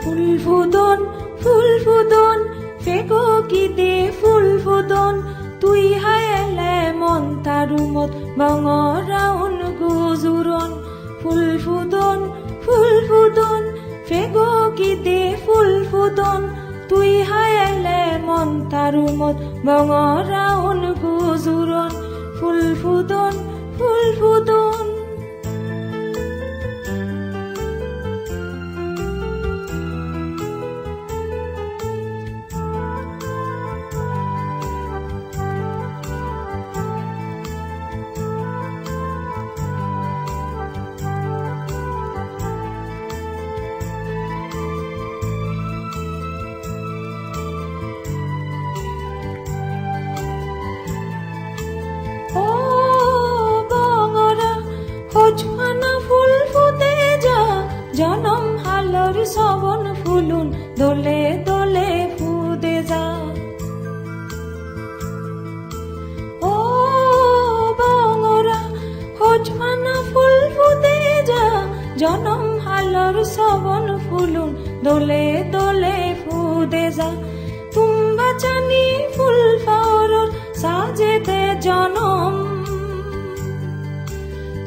ফুল ফুদন ফেগো কি দে ফুল ফুদন তুই হায়েলে মন তারুমত বঙরাউন গুজুরন ফুল ফুদন ফেগো কি দে ফুল ফুদন তুই হায়েলে মন তারুমত বঙরাউন গুজুরন ফুল ফুদন জোয়ানা ফুল ফুটে যা জনম হালর সবন ফুলুন দোলে দোলে ফুদে যা ও বঙরা জোয়ানা ফুল ফুটে যা জনম হালর সবন ফুলুন দোলে দোলে ফুদে যা তুম্বা চানি ফুল ফাওরর সাজেতে জনম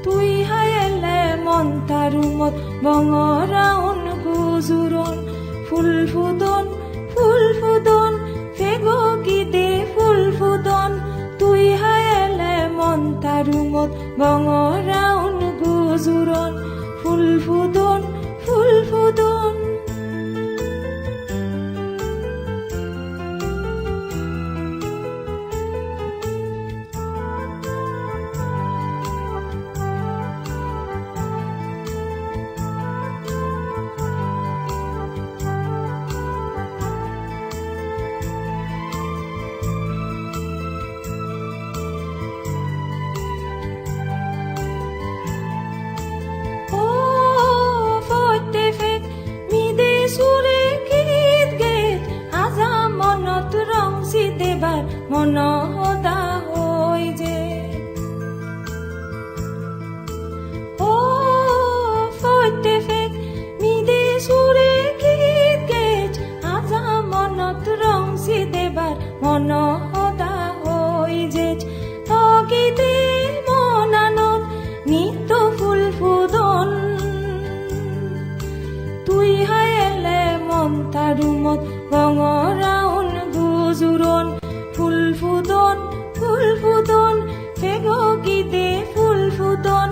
তুই হায়েলে মন তারুমত বঙরাউন গুজুরন ফুল ফুদন ফেগো কি দে ফুল ফুদন তুই হায়েলে মন তারুমত বঙরাউন গুজুরন ফুল ফুদন মন হদা হই যে ও ফতে ফেক মিদে সুরে গীত গেছ আজা মনত রংসি দেবার মন হদা হই যে তগিতে মনানত নিত্য ফুল ফুদন তুই হায়েলে মন তারুমত বঙরাউন গুজুরন ফুল ফুদন ফেগো কি দে ফুল ফুদন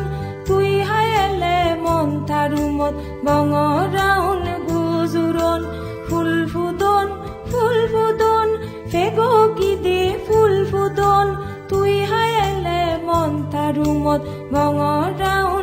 তুই হায়েলে মন তারুমত বঙরাউন গুজুরন ফুল ফুদন ফেগো কি দে ফুল ফুদন তুই হায়েলে মন তারুমত বঙরাউন